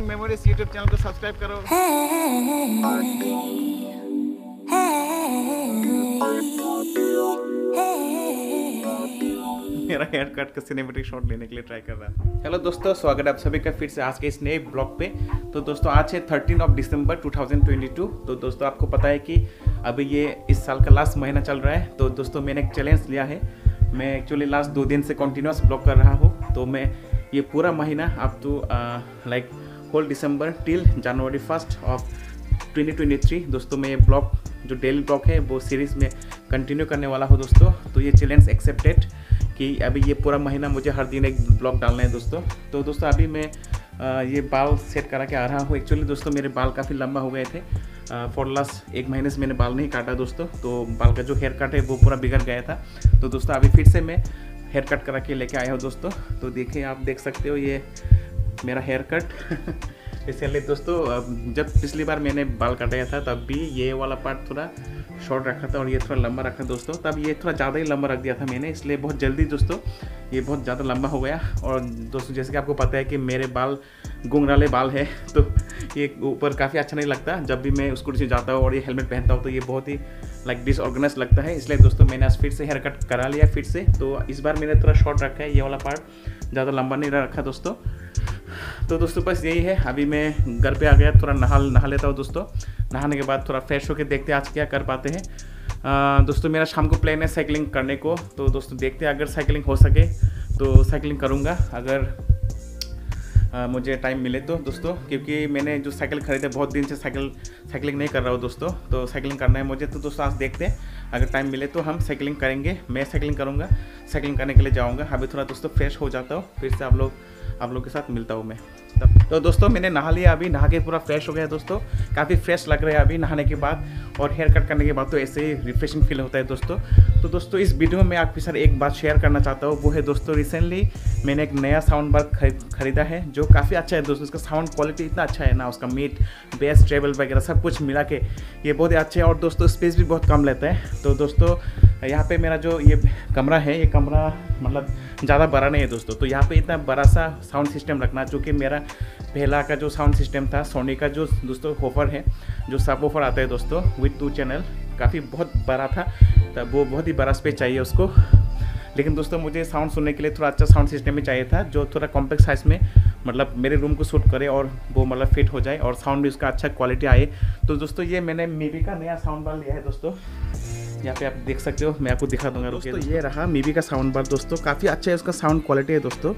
Making memories YouTube channel को subscribe करो। मेरा हेयर कट का सिनेमेटिक शॉट लेने के लिए ट्राई कर रहा है। हेलो दोस्तों, स्वागत है आप सभी का फिर से आज के इस नए ब्लॉग पे। तो दोस्तों आज है 13 दिसंबर 2022। तो दोस्तों आपको पता है कि अभी ये इस साल का लास्ट महीना चल रहा है। तो दोस्तों मैंने एक चैलेंज लिया है। मैं एक्चुअली लास्ट 2 दिन से कंटिन्यूस ब्लॉग कर रहा हूँ। तो मैं ये पूरा महीना up to like whole December till January 1 of 2023 दोस्तों मैं ये ब्लॉग जो डेली ब्लॉग है वो सीरीज़ में कंटिन्यू करने वाला हूँ दोस्तों। तो ये चैलेंज एक्सेप्टेड कि अभी ये पूरा महीना मुझे हर दिन एक ब्लॉग डालना है दोस्तों। तो दोस्तों अभी मैं ये बाल सेट करा के आ रहा हूँ। एक्चुअली दोस्तों मेरे बाल काफ़ी लंबा हो गए थे। फॉर लास्ट 1 महीने से मैंने बाल नहीं काटा दोस्तों। तो बाल का जो हेयर कट है वो पूरा बिगड़ गया था। तो दोस्तों अभी फिर से मैं हेयर कट करा के लेके आया हूँ दोस्तों। तो देखिए, आप देख सकते हो ये मेरा हेयर कट। इसलिए दोस्तों जब पिछली बार मैंने बाल कटाया था तब भी ये वाला पार्ट थोड़ा शॉर्ट रखा था और ये थोड़ा लंबा रखा दोस्तों। तब ये थोड़ा ज़्यादा ही लंबा रख दिया था मैंने, इसलिए बहुत जल्दी दोस्तों ये बहुत ज़्यादा लंबा हो गया। और दोस्तों जैसे कि आपको पता है कि मेरे बाल घुंघराले बाल है, तो ये ऊपर काफ़ी अच्छा नहीं लगता। जब भी मैं स्कूटी से जाता हूँ और ये हेलमेट पहनता हूँ तो ये बहुत ही लाइक डिसऑर्गेनाइज लगता है। इसलिए दोस्तों मैंने आज फिर से हेयर कट करा लिया फिर से। तो इस बार मैंने थोड़ा शॉर्ट रखा है, ये वाला पार्ट ज़्यादा लंबा नहीं रखा दोस्तों। तो दोस्तों बस यही है। अभी मैं घर पे आ गया, थोड़ा नहा लेता हूँ दोस्तों। नहाने के बाद थोड़ा फ्रेश होकर देखते हैं आज क्या कर पाते हैं। दोस्तों मेरा शाम को प्लान है साइकिलिंग करने को। तो दोस्तों देखते हैं, अगर साइकिलिंग हो सके तो साइकिलिंग करूँगा, अगर मुझे टाइम मिले तो दोस्तों। क्योंकि मैंने जो साइकिल खरीदे बहुत दिन से साइकिलिंग नहीं कर रहा हूँ दोस्तों। तो साइकिलिंग करना है मुझे। तो दोस्तों आज देखते हैं, अगर टाइम मिले तो हम साइकिलिंग करेंगे। मैं साइकिलिंग करूँगा, साइकिलिंग करने के लिए जाऊँगा। अभी थोड़ा दोस्तों फ्रेश हो जाता हूँ, फिर से आप लोग के साथ मिलता हूँ मैं। तो दोस्तों मैंने नहा लिया, अभी नहा के पूरा फ्रेश हो गया दोस्तों। काफ़ी फ्रेश लग रहा है अभी नहाने के बाद, और हेयर कट करने के बाद तो ऐसे ही रिफ्रेशिंग फील होता है दोस्तों। तो दोस्तों इस वीडियो में मैं आपके साथ एक बात शेयर करना चाहता हूँ। वो है दोस्तों, रिसेंटली मैंने एक नया साउंड बार खरीदा है जो काफ़ी अच्छा है दोस्तों। इसका साउंड क्वालिटी इतना अच्छा है ना, उसका मीट बेस ट्रेबल वगैरह सब कुछ मिला के ये बहुत ही अच्छा है। और दोस्तों स्पेस भी बहुत कम लेता है। तो दोस्तों यहाँ पे मेरा जो ये कमरा है, ये कमरा मतलब ज़्यादा बड़ा नहीं है दोस्तों। तो यहाँ पे इतना बड़ा सा साउंड सिस्टम रखना, जो कि मेरा पहला का जो साउंड सिस्टम था सोनी का जो दोस्तों होफर है, जो सब ऑफर आता है दोस्तों विद 2 चैनल, काफ़ी बहुत बड़ा था। तब वो बहुत ही बड़ा स्पेस चाहिए उसको। लेकिन दोस्तों मुझे साउंड सुनने के लिए थोड़ा अच्छा साउंड सिस्टम भी चाहिए था, जो थोड़ा कॉम्पैक्ट साइज़ में मतलब मेरे रूम को सूट करे और वो मतलब फिट हो जाए और साउंड भी उसका अच्छा क्वालिटी आए। तो दोस्तों ये मैंने मीबी का नया साउंड बार लिया है दोस्तों। यहाँ पे आप देख सकते हो, मैं आपको दिखा दूंगा दोस्तों। ये रहा मीबी का साउंड बार दोस्तों, काफ़ी अच्छा है उसका साउंड क्वालिटी है दोस्तों।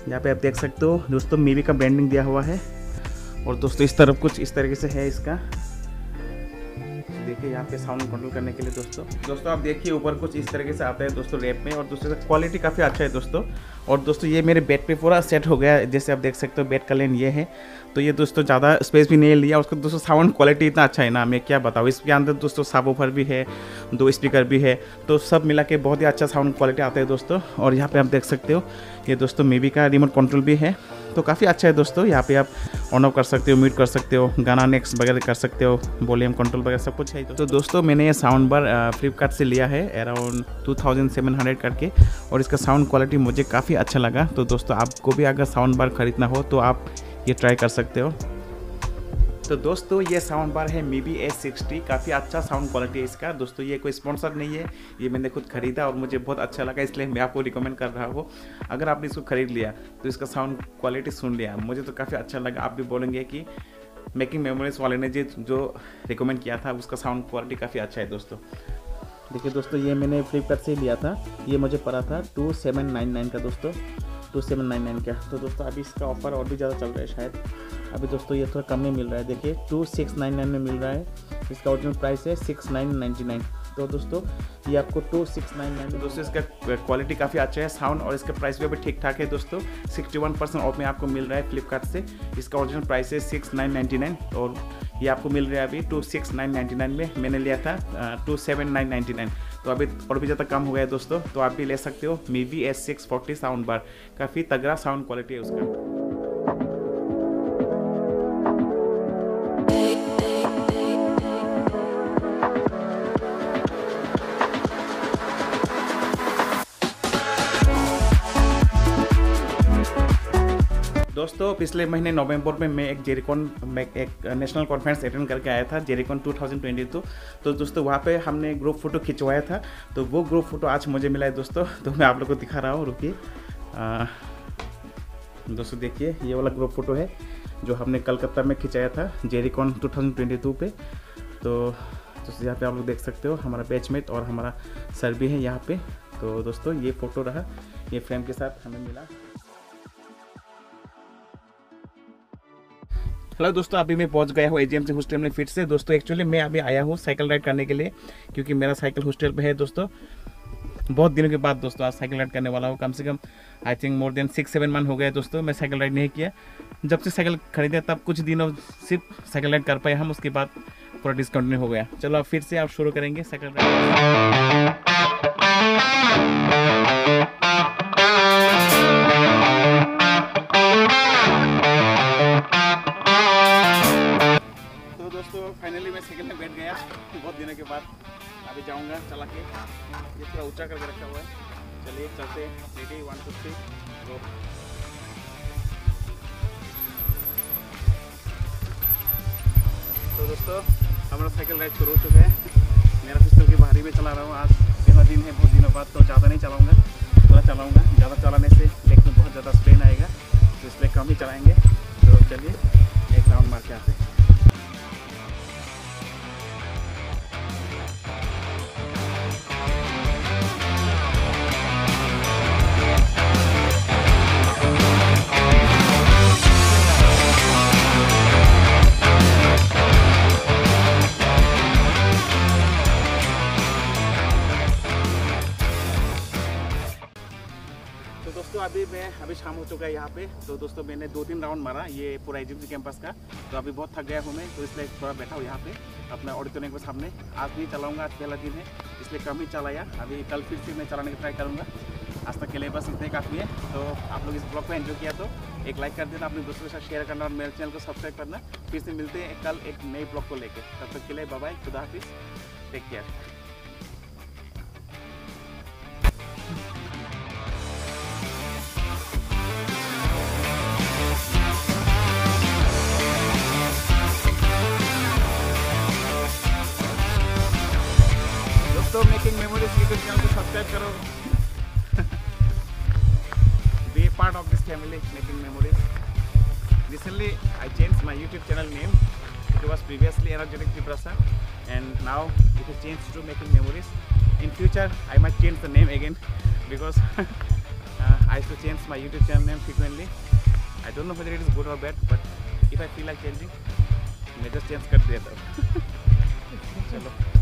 यहाँ पे आप देख सकते हो दोस्तों, मीबी का ब्रांडिंग दिया हुआ है। और दोस्तों इस तरफ कुछ इस तरीके से है इसका, देखिए यहाँ पे साउंड कंट्रोल करने के लिए दोस्तों आप देखिए ऊपर कुछ इस तरीके से आता है दोस्तों रैप में। और दोस्तों क्वालिटी काफ़ी अच्छा है दोस्तों। और दोस्तों ये मेरे बेड पे पूरा सेट हो गया है, जैसे आप देख सकते हो बेड का लेन ये है। तो ये दोस्तों ज़्यादा स्पेस भी नहीं लिया। उसका दोस्तों साउंड क्वालिटी इतना अच्छा है ना, मैं क्या बताऊँ। इसके अंदर दोस्तों सबवूफर भी है, 2 स्पीकर भी है, तो सब मिला के बहुत ही अच्छा साउंड क्वालिटी आता है दोस्तों। और यहाँ पे आप देख सकते हो ये दोस्तों मीबी का रिमोट कंट्रोल भी है, तो काफ़ी अच्छा है दोस्तों। यहाँ पे आप ऑन ऑफ कर सकते हो, म्यूट कर सकते हो, गाना नेक्स्ट वगैरह कर सकते हो, वॉल्यूम कंट्रोल वगैरह सब कुछ है। तो दोस्तों मैंने ये साउंड बार फ्लिपकार्ट से लिया है अराउंड 2700 करके, और इसका साउंड क्वालिटी मुझे काफ़ी अच्छा लगा। तो दोस्तों आपको भी अगर साउंड बार खरीदना हो तो आप ये ट्राई कर सकते हो। तो दोस्तों ये साउंड बार है मीबी S60, काफ़ी अच्छा साउंड क्वालिटी है इसका दोस्तों। ये कोई स्पॉन्सर नहीं है, ये मैंने खुद खरीदा और मुझे बहुत अच्छा लगा, इसलिए मैं आपको रिकमेंड कर रहा हूँ। अगर आपने इसको खरीद लिया तो इसका साउंड क्वालिटी सुन लिया, मुझे तो काफ़ी अच्छा लगा। आप भी बोलेंगे कि मेकिंग मेमोरीज वाले ने जो रिकमेंड किया था उसका साउंड क्वालिटी काफ़ी अच्छा है दोस्तों। देखिए दोस्तों ये मैंने फ्लिपकार्ट से लिया था, ये मुझे पड़ा था 2799 का दोस्तों, 2799 का। तो दोस्तों अभी इसका ऑफर और भी ज़्यादा चल रहा है शायद। अभी दोस्तों ये थोड़ा कम में मिल रहा है, देखिए 2699 में मिल रहा है। इसका ओरिजिनल प्राइस है 6999। तो दोस्तों ये आपको 2699 दोस्तों। इसका क्वालिटी काफ़ी अच्छा है साउंड, और इसका प्राइस भी अभी ठीक ठाक है दोस्तों। 61% ऑफ में आपको मिल रहा है फ्लिपकार्ट से। इसका ओरिजिनल प्राइस है 6999 और ये आपको मिल रहा है अभी 26999 में। मैंने लिया था 27999। तो अभी और भी ज़्यादा कम हो गया है दोस्तों। तो आप भी ले सकते हो मीबी S640 साउंड बार, काफ़ी तगड़ा साउंड क्वालिटी है उसका। दोस्तों पिछले महीने नवंबर में मैं एक नेशनल कॉन्फ्रेंस अटेंड करके आया था, जेरिकॉन 2022। तो दोस्तों वहाँ पे हमने ग्रुप फ़ोटो खिंचवाया था, तो वो ग्रुप फ़ोटो आज मुझे मिला है दोस्तों। तो मैं आप लोग को दिखा रहा हूँ, रुकिए। दोस्तों देखिए, ये वाला ग्रुप फ़ोटो है जो हमने कलकत्ता में खिंचाया था जेरिकॉन 2022 पे। तो यहाँ पे आप लोग देख सकते हो, हमारा बैचमेट और हमारा सर भी है यहाँ पे। तो दोस्तों ये फ़ोटो रहा, ये फ्रेम के साथ हमें मिला। हेलो दोस्तों, अभी मैं पहुंच गया हूँ एजीएमसी हॉस्टल में फिर से। दोस्तों एक्चुअली मैं अभी आया हूँ साइकिल राइड करने के लिए, क्योंकि मेरा साइकिल हॉस्टल पे है दोस्तों। बहुत दिनों के बाद दोस्तों आज साइकिल राइड करने वाला हूँ। कम से कम I think more than 6-7 month हो गए दोस्तों, मैं साइकिल राइड नहीं किया। जब से साइकिल खरीदा तब कुछ दिनों सिर्फ साइकिल राइड कर पाए हम, उसके बाद पूरा डिसकंटिन्यू हो गया। चलो अब फिर से आप शुरू करेंगे साइकिल राइड। तो दोस्तों फाइनली मैं साइकिल में बैठ गया बहुत दिनों के बाद। अभी जाऊंगा चला के, ये थोड़ा ऊंचा करके रखा हुआ है। चलिए चलते, रेडी 1 2 3 गो। तो दोस्तों हमारा साइकिल राइड शुरू हो चुका है। मेरा पिस्तौल की बाहरी में चला रहा हूँ। आज पहला दिन है बहुत दिनों बाद, तो ज़्यादा नहीं चलाऊँगा, थोड़ा चलाऊँगा। ज़्यादा चलाने से लेग में बहुत ज़्यादा स्ट्रेन आएगा, तो इसलिए कम ही चलाएँगे। तो चलिए एक राउंड मार के आते हैं। दोस्तों अभी शाम हो चुका है यहाँ पे। तो दोस्तों मैंने 2-3 राउंड मारा ये पूरा एजीएमसी कैंपस का। तो अभी बहुत थक गया हूँ मैं, तो इसलिए थोड़ा बैठा हूँ यहाँ पे अपना ऑडिटोरियम के सामने। आज नहीं चलाऊंगा, आज पहला दिन है इसलिए कम ही चलाया। अभी कल फिर से मैं चलाने की ट्राई करूँगा। आज तक के लिए बस इतने काफ़ी है। तो आप लोग इस ब्लॉग को एंजॉय किया तो एक लाइक कर देना, अपने दोस्तों के साथ शेयर करना और मेरे चैनल को सब्सक्राइब करना। फिर से मिलते हैं कल एक नए ब्लॉग को लेकर। तब तक के लिए बाय बाय, खुदा हाफिज़, टेक केयर। दोस्तों मेकिंग मेमोरीज यूट्यूब चैनल को सब्सक्राइब करो। Be part of this family making memories. Recently I changed my YouTube channel name. It was previously Energetic Triprasa, and now it is changed to Making Memories. In future I might change the name again because I used to change my YouTube channel name frequently. I don't know whether it is good or bad, but if I feel like changing, मैं just change कर देता हूँ। चलो।